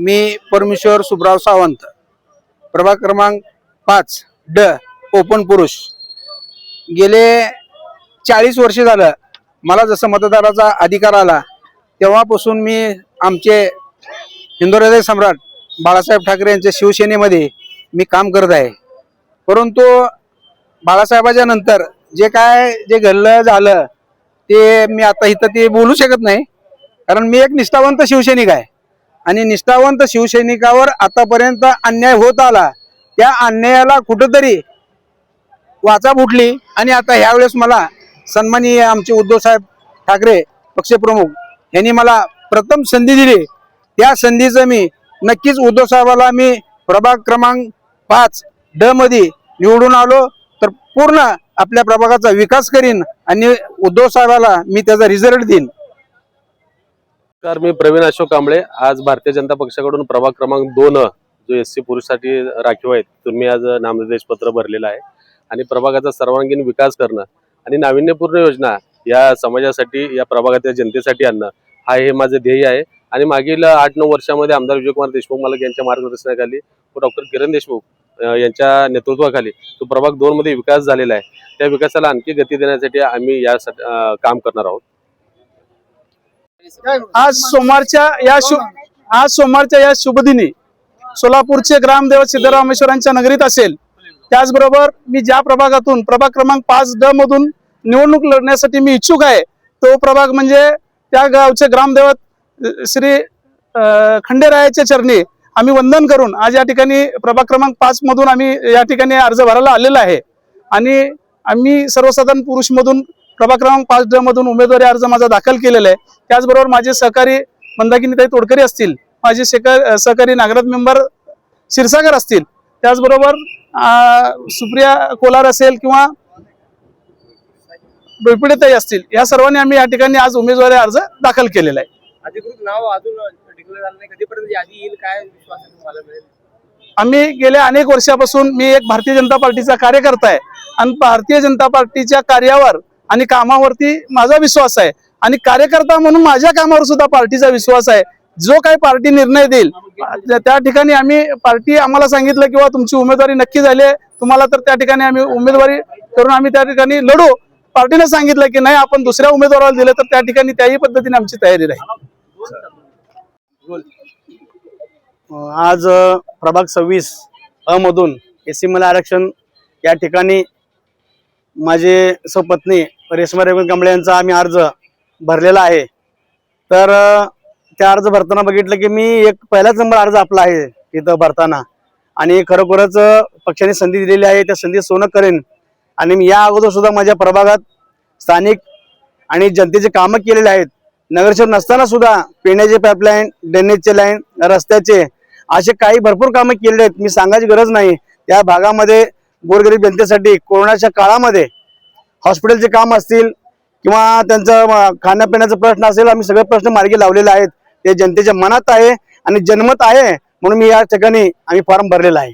मी परमेश्वर सुब्राव सावंत, प्रभाग क्रमांक 5 ड ओपन पुरुष। गेले 40 वर्ष झालं मला जसं मतदाराचा अधिकार आला तेव्हापासून मी आमचे हिंदू हृदय सम्राट बाळासाहेब ठाकरे यांच्या शिवसेनेमध्ये मी काम करत आहे। परंतु बाळासाहेबांच्या नंतर जे घडलं झालं ते मी आता इथं ते बोलू शकत नाही, कारण मी एक निष्ठावंत शिवसैनिक आहे आणि निष्ठावंत शिवसैनिकावर आतापर्यंत अन्याय होत आला, त्या अन्यायाला कुठेतरी वाचा फुटली आणि आता ह्यावेळेस मला सन्माननीय आमचे उद्धव साहेब ठाकरे पक्षप्रमुख यांनी मला प्रथम संधी दिली। त्या संधीचं मी नक्कीच उद्धव साहेबाला मी प्रभाग क्रमांक 5 ड मध्ये निवडून आलो तर पूर्ण आपल्या प्रभागाचा विकास करीन आणि उद्धव साहेबाला मी त्याचा रिझल्ट देईन। मी प्रवीण अशोक कांबळे, आज भारतीय जनता पक्षाकडून प्रभाग क्रमांक 2 जो एससी पुरुषासाठी राखीव आहे तुम्ही आज नामनिर्देश पत्र भरलेलं आहे आणि प्रभागाचा सर्वांगीण विकास करणं आणि नाविन्यपूर्ण योजना या समाजासाठी या प्रभागातील जनतेसाठी आणणं हा हे माझं ध्येय आहे। आणि मागील 8-9 वर्षामध्ये आमदार विजयकुमार देशमुख मालक यांच्या मार्गदर्शनाखाली व डॉक्टर किरण देशमुख यांच्या नेतृत्वाखाली तो प्रभाग 2 मध्ये विकास झालेला आहे। त्या विकासाला आणखी गती देण्यासाठी आम्ही या काम करणार आहोत। आज सोमवारच्या या शुभदिनी सोलापूरचे ग्रामदेवत सिद्धरामेश्वरांच्या नगरीत असेल, त्याचबरोबर मी ज्या प्रभागातून प्रभाग क्रमांक 5 ड मधून निवडणूक लढण्यासाठी मी इच्छुक आहे तो प्रभाग म्हणजे त्या गावचे ग्रामदेवत श्री खंडेरायाच्या चरणी आम्ही वंदन करून आज या ठिकाणी प्रभाग क्रमांक 5 मधून आम्ही या ठिकाणी अर्ज भरायला आलेला आहे आणि आम्ही सर्वसाधारण पुरुष मधून प्रभाग क्रमांक 5 ड मधून उमेदवारी अर्ज माझा दाखल केलेला आहे। त्याचबरोबर माझे सहकारी मंदाकिनीताई तोडकरी असतील, माझे सहकारी नागराज मेंबर क्षीरसागर असतील, त्याचबरोबर सुप्रिया कोलार असेल किंवा डोईपिडेताई असतील, या सर्वांनी आम्ही या ठिकाणी आज उमेदवारी अर्ज दाखल केलेला आहे। अधिकृत नाव अजून डिक्लेअर झालं नाही, कधीपर्यंत यादी येईल, काय विश्वास आहे तुम्हाला मिळेल? आम्ही गेल्या अनेक वर्षापासून मी एक भारतीय जनता पार्टीचा कार्यकर्ता आहे आणि भारतीय जनता पार्टीच्या कार्यावर आणि कामावरती माझा विश्वास आहे आणि कार्यकर्ता म्हणून माझ्या कामावर सुद्धा पार्टीचा विश्वास आहे। जो काही पार्टी निर्णय देईल त्या ठिकाणी आम्ही पार्टी आम्हाला सांगितलं किंवा तुमची उमेदवारी नक्की झाली आहे तुम्हाला, तर त्या ठिकाणी आम्ही उमेदवारी करून आम्ही त्या ठिकाणी लढू। पार्टीने सांगितलं की नाही आपण दुसऱ्या उमेदवाराला दिलं तर त्या ठिकाणी त्याही पद्धतीने आमची तयारी राहील। आज प्रभाग 26 अ मधून एससी मला आरक्षण या ठिकाणी माझे सपत्नी रेश्मा रविकांत कांबळे यांचा आम्ही अर्ज भरलेला आहे। तर त्या अर्ज भरताना बघितलं की मी एक पहिलाच नंबर अर्ज आपला आहे तिथं भरताना आणि खरोखरच पक्षाने संधी दिलेली आहे, त्या संधी सोनं करेन आणि मी या अगोदर सुद्धा माझ्या प्रभागात स्थानिक आणि जनतेचे कामं केलेले आहेत। नगरसेवक नसताना सुद्धा पिण्याचे पाईपलाईन, ड्रेनेजचे लाईन, रस्त्याचे असे काही भरपूर कामं केलेले आहेत, मी सांगायची गरज नाही। त्या भागामध्ये गोरगरीब जनतेसाठी कोरोनाच्या काळामध्ये हॉस्पिटलचे काम असतील किंवा त्यांचा खाण्यापिण्याचा प्रश्न असेल, आम्ही सगळे प्रश्न मार्गी लावलेले आहेत। ते जनतेच्या मनात आहे आणि जनमत आहे म्हणून मी या ठिकाणी आम्ही फॉर्म भरलेला आहे।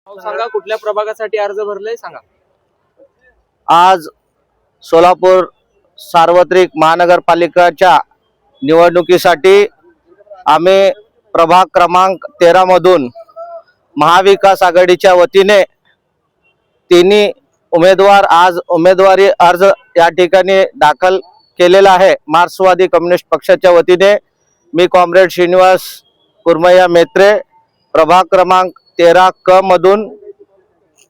सांगा कुठल्या प्रभागासाठी अर्ज भरलाय सांगा। आज सोलापूर सार्वत्रिक महानगरपालिकेच्या निवडणुकीसाठी आम्ही प्रभाग क्रमांक 13 मधून महाविकास आघाडीच्या वतीने तिन्ही उमेदवार आज उमेदवारी अर्ज या ठिकाणी दाखल केलेला आहे। मार्क्सवादी कम्युनिस्ट पक्षाच्या वतीने मी कॉम्रेड श्रीनिवास कुर्मय्या मेत्रे प्रभाग क्रमांक 13 क मधून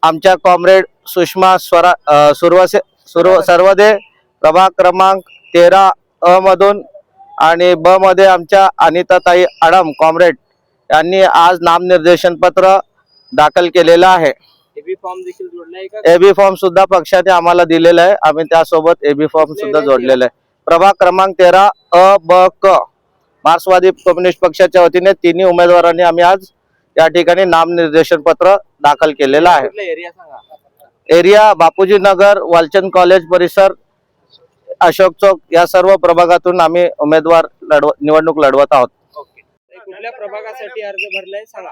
आमच्या कॉम्रेड सुषमा सर्वदे प्रभाग क्रमांक 13 अ मधून आणि ब मध्ये आमच्या अनिताताई आडम कॉम्रेड यांनी आज नामनिर्देशन पत्र दाखल केलेलं आहे। एबी फॉर्म देखील जोडलाय का? एबी फॉर्म सुद्धा पक्षाने आम्हाला दिलेला आहे, आम्ही त्यासोबत एबी फॉर्म सुद्धा जोडलेला आहे। प्रभाग क्रमांक 13 अ ब क मार्क्सवादी कम्युनिस्ट पक्षाच्या वतीने तिन्ही उमेदवारांनी आम्ही आज या ठिकाणी नामनिर्देशन पत्र दाखल केलेलं आहे। एरिया सांगा। एरिया बापूजी नगर, वालचंद कॉलेज परिसर, अशोक चौक या सर्व प्रभागातून आम्ही उमेदवार निवडणूक लढवत आहोत। कुठल्या प्रभागासाठी अर्ज भरलाय सांगा।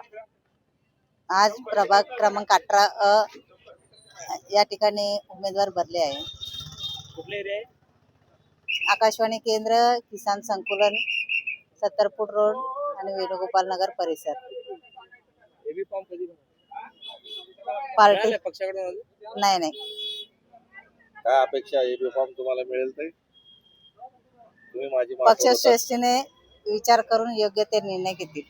आज प्रभाग क्रमांक 18 अ या ठिकाणी उमेदवार भरले आहे। कुठले एरिया आहे? आकाशवाणी केंद्र, किसान संकुलन, 70 फूट रोड आणि वेणुगोपाल नगर परिसर. एबी फॉर्म कधी भरणार? पार्टी मिळालाय पक्षाकडून अजून? नाही नाही. काय अपेक्षा एबी फॉर्म तुम्हाला मिळेल ते तुम्ही माझी माफ करू का? पक्षश्रेष्ठीने विचार करून योग्य ते निर्णय घेतील.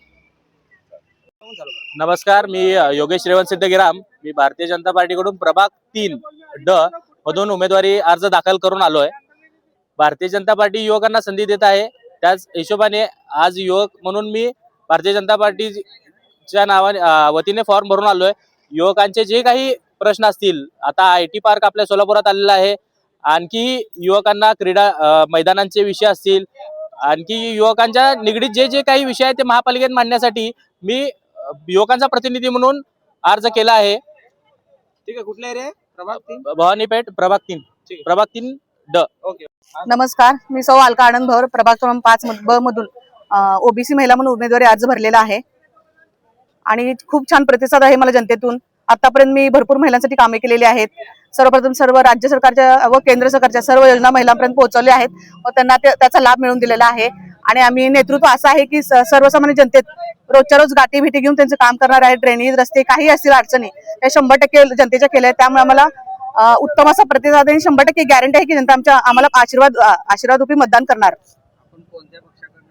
नमस्कार, मी योगेश रेवंत सिद्धगिराम. मी भारतीय जनता पार्टीकडून प्रभाग 3 ड मधून उमेदवारी अर्ज दाखल करून आलोय. भारतीय जनता पार्टी युवकांना संधी देत आहे. त्याच हिशोबाने आज युवक म्हणून मी भारतीय जनता पार्टीच्या नावाने वतीने फॉर्म भरून आलोय. युवकांचे जे काही प्रश्न असतील, आता IT पार्क आपल्या सोलापुरात आलेला आहे, आणखी युवकांना क्रीडा मैदानांचे विषय असतील, आणखी युवकांच्या निगडीत जे जे काही विषय आहेत ते महापालिकेत मांडण्यासाठी मी युवकांचा प्रतिनिधी म्हणून अर्ज केला आहे. ठीक आहे, कुठला एरिया आहे? प्रभाग 3. भवानीपेठ प्रभाग 3 ड. ओके. नमस्कार, मी सौ अलका आनंद भवर, प्रभाग क्रमांक 5 ब मधून ओबीसी महिला म्हणून उमेदवारी अर्ज भरलेला आहे आणि खूप छान प्रतिसाद आहे मला जनतेतून. आतापर्यंत मी भरपूर महिलांसाठी कामे केलेली आहेत. सर्वप्रथम सर्व राज्य सरकारच्या व केंद्र सरकारच्या सर्व योजना महिलांपर्यंत पोहोचवल्या आहेत व त्यांना त्याचा लाभ मिळवून दिलेला आहे. आणि आम्ही नेतृत्व असं आहे की सर्वसामान्य जनतेत रोजच्या रोज गाठी भेटी घेऊन त्यांचं काम करणार आहे. ड्रेनेज, रस्ते काही असतील अडचणी त्या 100% जनतेच्या केल्या आहेत. त्यामुळे आम्हाला उत्तम असा प्रतिसाद आणि 100% गॅरंटी आहे की जनता आम्हाला आशीर्वाद रूपी मतदान करणार. आपण कोणत्या पक्षाकडून?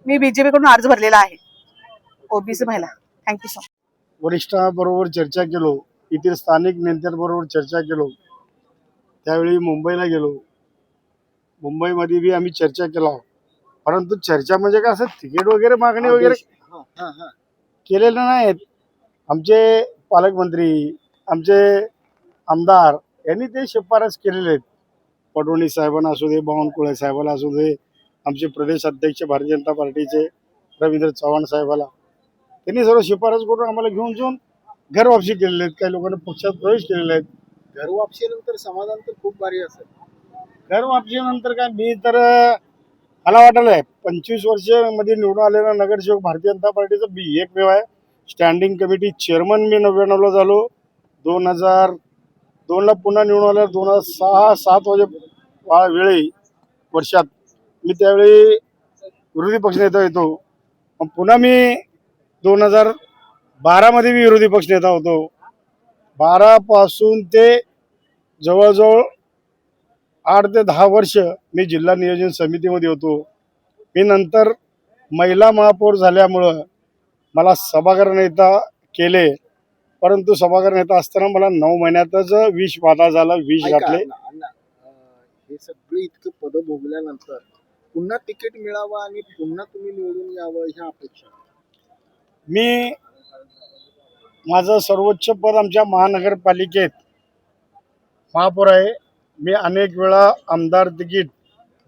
मी BJP कडून अर्ज भरलेला आहे, ओबीसी महिला. Thank you so much. वरिष्ठांबरोबर चर्चा केलो, येथील स्थानिक नेत्यांबरोबर चर्चा केलो. त्यावेळी मुंबईला गेलो. मुंबईमध्ये बी आम्ही चर्चा केला. परंतु चर्चा म्हणजे काय असं तिकीट वगैरे मागणी वगैरे केलेलं नाहीत. आमचे पालकमंत्री, आमचे आमदार यांनी ते शिफारस केलेले आहेत. पटोणी साहेबांना असू दे, बावनकुळे साहेबाला असू दे, आमचे प्रदेश अध्यक्ष भारतीय जनता पार्टीचे रवींद्र चव्हाण साहेबाला, त्यांनी सर्व शिफारस करून आम्हाला घेऊन जाऊन घर वापसी केलेले आहेत. काही लोकांनी पक्षात प्रवेश केलेले आहेत. घर वापसीनंतर समाधान तर खूप भारी असेल. घर वापसीनंतर काय, मी तर मला वाटलं आहे 25 वर्षामध्ये निवडून आलेला नगरसेवक भारतीय जनता पार्टीचा बी एकमेव आहे. स्टँडिंग कमिटी चेअरमन मी 99ला झालो. 2002ला पुन्हा निवडून आल्या. 2006-07 वेळी वर्षात मी त्यावेळी विरोधी पक्षनेता येतो. मग पुन्हा मी 2012मध्ये मी विरोधी पक्षनेता होतो. 12 पासून ते जवळजवळ 8 ते 10 वर्ष मी जिल्हा नियोजन समितीमध्ये होतो. मी नंतर महिला महापौर झाल्यामुळं मला सभागृह नेता केले. परंतु सभागृह नेता असताना मला 9 महिन्यातच विष बाधा झाला, विष घातले. हे सगळे इतके पद भोगल्यानंतर पुन्हा तिकीट मिळावं आणि पुन्हा तुम्ही निवडून यावं ह्या अपेक्षा. मी माझं सर्वोच्च पद आमच्या महानगरपालिकेत महापौर आहे. मी अनेक वेळा आमदार तिकीट,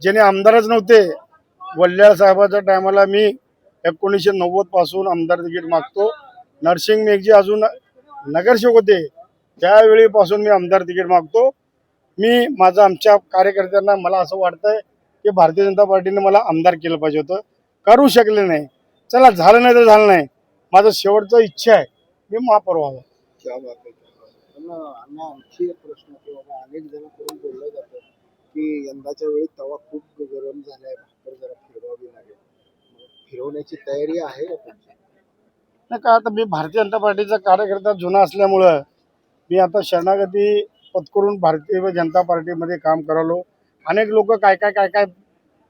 ज्याने आमदारच नव्हते, वल्ल्याळ साहेबाच्या टायमाला मी 1990 पासून आमदार तिकीट मागतो. नरसिंग मेघजी अजून नगरसेवक होते त्यावेळीपासून मी आमदार तिकीट मागतो. आमच्या कार्यकर्त्यांना मला असं वाटतंय की भारतीय जनता पार्टीने मला आमदार केलं पाहिजे होतं, करू शकले नाही. चला, झालं नाही तर झालं नाही. माझं शेवटचं इच्छा आहे मी महापौर व्हावं. क्या बात आहे. आणखी एक प्रश्न की बाबा अनेक जण करून बोललं जातं की यंदाच्या वेळी तवा खूप गरम झालाय, भाकर जरा फिरवावी लागेल. फिरवण्याची तयारी आहे का तुमची? नाही का, आता मी भारतीय जनता पार्टीचा कार्यकर्ता जुना असल्यामुळं मी आता शरणागती पत्करून भारतीय जनता पार्टीमध्ये काम करालो. अनेक लोक काय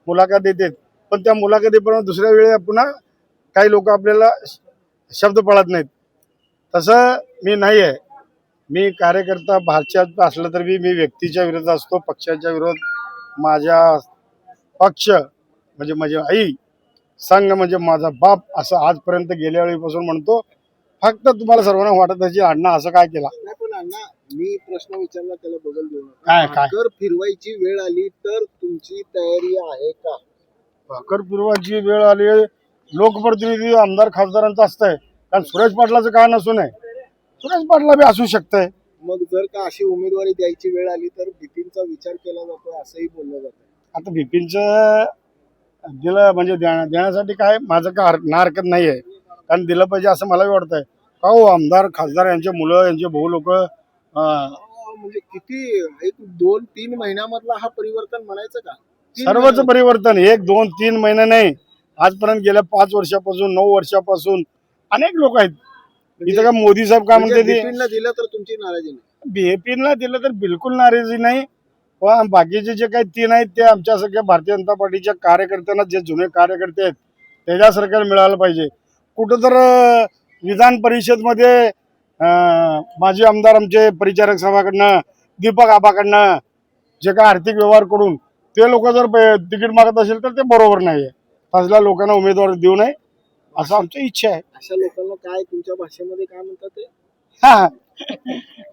मुलाखत देतात, पण त्या मुलाखतीपर्यंत दुसऱ्या वेळी पुन्हा काही लोक आपल्याला शब्द पडत नाहीत. तसं मी नाही आहे. मी कार्यकर्ता भाजपात असलं तरी मी व्यक्तीच्या विरोधात असतो, पक्षाच्या विरोध. माझ्या पक्ष म्हणजे माझी आई, संघ म्हणजे माझा बाप, असं आजपर्यंत गेल्या वेळीपासून म्हणतो. फक्त तुम्हाला सर्वांना वाटत असेल अण्णा असं काय केला. नाही, पण अण्णा मी प्रश्न विचारला त्याला बदल देऊ नका. काय भाकर फिरवायची वेळ आली तर तुमची तयारी आहे का? भाकर फिरवायची वेळ आली, लोकप्रतिनिधी आमदार खासदारांचं असतंय. कारण सुरेश पाटलाचं काय नसू नये, सुरेश पाटला बी असू शकतंय. मग जर का अशी उमेदवारी द्यायची वेळ आली तर बिपिनचा विचार केला जातो असंही बोललं जातं. आता बिपिनचं दिलं म्हणजे देण्यासाठी काय माझं का हरकत नाही आहे, कारण दिलं पाहिजे असं मलाही वाटतंय. का हो, आमदार खासदार यांचे मुलं, यांचे भाऊ लोक म्हणजे किती 1-2-3 महिन्यामधला हा परिवर्तन म्हणायचं का? सर्वच परिवर्तन 1-2-3 महिने नाही, आजपर्यंत गेल्या 5 वर्षापासून 9 वर्षापासून अनेक लोक आहेत इथं. का मोदी साहेब काय म्हणते ते बिपिनला दिलं तर तुमची नाराजी नाही? बीएपीला दिलं तर बिलकुल नाराजी नाही, पण बाकीचे जे काही 3 आहेत ते आमच्या सगळ्या भारतीय जनता पार्टीच्या कार्यकर्त्यांना, जे जुने कार्यकर्ते आहेत त्याच्यासारख्या मिळालं पाहिजे. कुठं तर विधान परिषदमध्ये माजी आमदार आमचे परिचारक सभाकडनं, दीपक आबाकडनं जे काय आर्थिक व्यवहार करून ते लोक जर तिकीट मागत असेल तर ते बरोबर नाहीये. असल्या लोकांना उमेदवार देऊ नये असं आमची इच्छा आहे. अशा लोकांना काय तुमच्या भाषेमध्ये काय म्हणतात ते?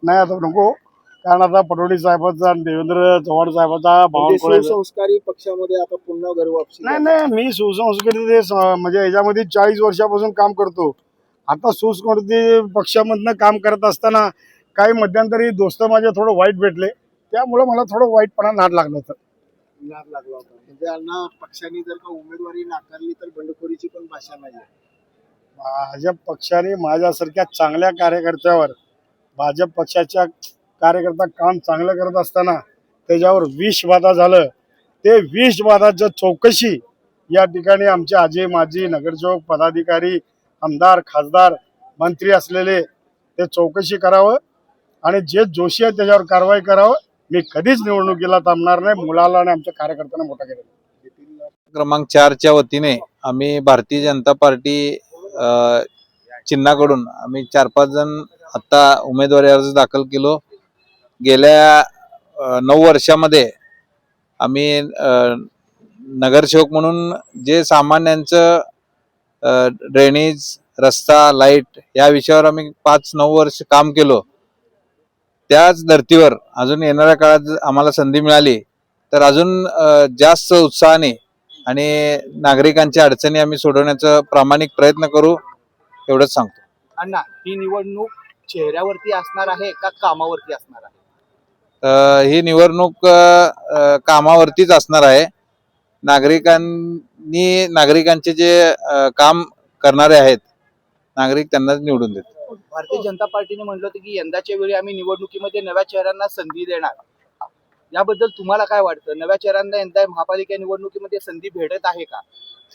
नाही आता नको, कारण आता फडणवीस साहेबांचा आणि देवेंद्र चव्हाण साहेबांचा म्हणजे सुसंस्कारी पक्षामध्ये आता पुन्हा घरवापसी? नाही, मी सुसंस्कृत म्हणजे याच्यामध्ये 40 वर्षापासून काम करतो. आता सुसंस्कृत पक्षामधनं काम करत असताना काही मध्यंतरी दोस्त माझे थोडं वाईट भेटले, त्यामुळे मला थोडं वाईटपणा नाद लागला होता. म्हणजे यांना पक्षाने जर का उमेदवारी नाकारली तर बंडखोरीची पण भाषा नाहीये. भाजप पक्षाने माझ्यासारख्या चांगल्या कार्यकर्त्यावर, भाजप पक्षाच्या कार्यकर्ता काम चांगलं करत असताना त्याच्यावर विषबाधा झालं, ते विषबाधाचं चौकशी या ठिकाणी आमचे आजी माजी नगरसेवक पदाधिकारी, आमदार, खासदार, मंत्री असलेले ते चौकशी करावं आणि जे दोषी आहे त्याच्यावर कारवाई करावं. मी कधीच निवडणुकीला थांबणार नाही. मुलाला आणि आमच्या कार्यकर्त्यांना मोठा केला. क्रमांक 4च्या वतीने आम्ही भारतीय जनता पार्टी चिन्हाकडून आम्ही 4-5 जण आता उमेदवारी अर्ज दाखल केलो. गेल्या 9 वर्षामध्ये आम्ही नगरसेवक म्हणून जे सामान्यांचं ड्रेनेज, रस्ता, लाईट या विषयावर आम्ही 5-9 वर्ष काम केलो. त्याच धर्तीवर अजून येणाऱ्या काळात आम्हाला संधी मिळाली तर अजून जास्त उत्साहाने आणि नागरिकांच्या अडचणी आम्ही सोडवण्याचा प्रामाणिक प्रयत्न करू, एवढंच सांगतो. अण्णा, ही निवडणूक चेहऱ्यावरती असणार आहे का कामावरती असणार आहे? ही निवडणूक कामावरतीच असणार आहे. नागरिकांचे जे काम करणारे आहेत नागरिक त्यांनाच निवडून देतात. भारतीय जनता पार्टीने म्हटलं होतं की यंदाच्या वेळी आम्ही निवडणुकीमध्ये नव्या चेहऱ्यांना संधी देणार. याबद्दल तुम्हाला काय वाटतं? नव्या चेहऱ्यांना यंदा महापालिका निवडणुकीमध्ये संधी भेटत आहे का?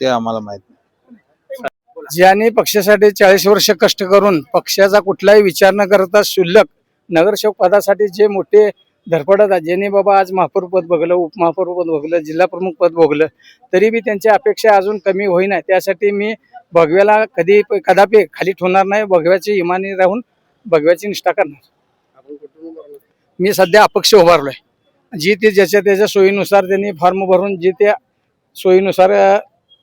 ते आम्हाला माहित नाही. ज्यांनी पक्षासाठी 40 वर्ष कष्ट करून पक्षाचा कुठलाही विचार न करता शुल्लक नगरसेवक पदासाठी जे मोठे धडपडत आहेत, ज्यांनी बाबा आज महापौर पद भोगलं, उपमहापौर पद भोगलं, जिल्हा प्रमुख पद भोगलं, तरी बी त्यांच्या अपेक्षा अजून कमी होईना. त्यासाठी मी भगव्याला कदापि खाली ठेवणार नाही. भगव्याची इमानी राहून भगव्याची निष्ठा करणार. मी सध्या अपक्ष उभारलोय. जी ते ज्याच्या त्याच्या सोयीनुसार त्यांनी फॉर्म भरून जे त्या सोयीनुसार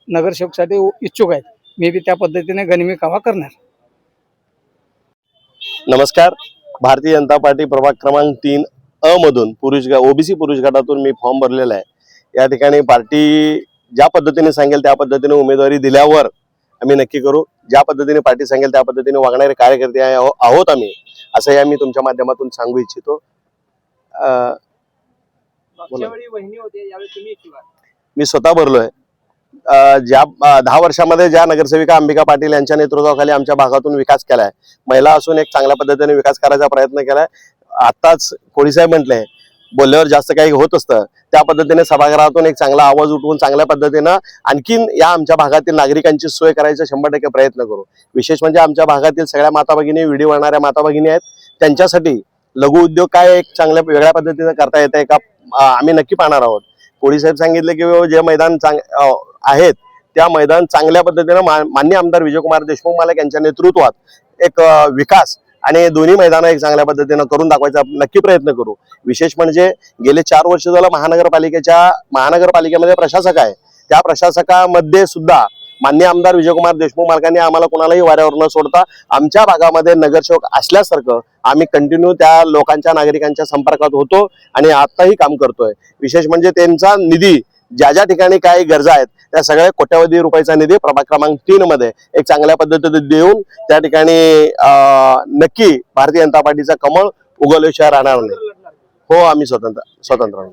नगरसेवकसाठी इच्छुक आहेत, मी बी त्या पद्धतीने गनिमी कामा करणार. नमस्कार. भारतीय जनता पार्टी प्रभाग क्रमांक 3 अ मधून ओबीसी पुरुष गटातून मी फॉर्म भरलेला आहे. या ठिकाणी पार्टी ज्या पद्धतीने सांगेल त्या पद्धतीने उमेदवारी दिल्यावर आम्ही नक्की करू. ज्या पद्धतीने पार्टी सांगेल त्या पद्धतीने वागणारे कार्यकर्ते आहोत आम्ही, असंही आम्ही तुमच्या माध्यमातून सांगू इच्छितो. मी स्वतः भरलोय. ज्या 10 वर्षामध्ये ज्या नगरसेविका अंबिका पाटील यांच्या नेतृत्वाखाली आमच्या भागातून विकास केलाय, महिला असून एक चांगल्या पद्धतीने विकास करायचा प्रयत्न केलाय. आताच कोळीसाहेब म्हटले, बोलल्यावर जास्त काही होत असतं, त्या पद्धतीने सभागृहातून एक चांगला आवाज उठवून चांगल्या पद्धतीनं आणखीन या आमच्या भागातील नागरिकांची सोय करायचा 100% प्रयत्न करू. विशेष म्हणजे आमच्या भागातील सगळ्या माता भगिनी, व्हिडिओ बनणाऱ्या माता भगिनी आहेत, त्यांच्यासाठी लघु उद्योग काय एक चांगल्या वेगळ्या पद्धतीने करता येते का आम्ही नक्की पाहणार आहोत. कोळीसाहेब सांगितले की जे मैदान आहेत त्या मैदान चांगल्या पद्धतीनं माननीय आमदार विजयकुमार देशमुख मालक यांच्या नेतृत्वात एक विकास आणि दोन्ही मैदान एक चांगल्या पद्धतीनं करून दाखवायचा नक्की प्रयत्न करू. विशेष म्हणजे गेले 4 वर्ष झालं महानगरपालिकेमध्ये प्रशासक आहे. त्या प्रशासकामध्ये सुद्धा माननीय आमदार विजयकुमार देशमुख मालकांनी आम्हाला कोणालाही वाऱ्यावर न सोडता आमच्या भागामध्ये नगरसेवक असल्यासारखं आम्ही कंटिन्यू त्या लोकांच्या, नागरिकांच्या संपर्कात होतो आणि आताही काम करतोय. विशेष म्हणजे त्यांचा निधी ज्या ज्या ठिकाणी काही गरजा आहेत त्या सगळ्या कोट्यवधी रुपयाचा निधी प्रभाग क्रमांक 3 मध्ये एक चांगल्या पद्धतीने देऊन त्या ठिकाणी नक्की भारतीय जनता पार्टीचा कमळ उगवल्याशिवाय राहणार नाही. हो, आम्ही स्वतंत्र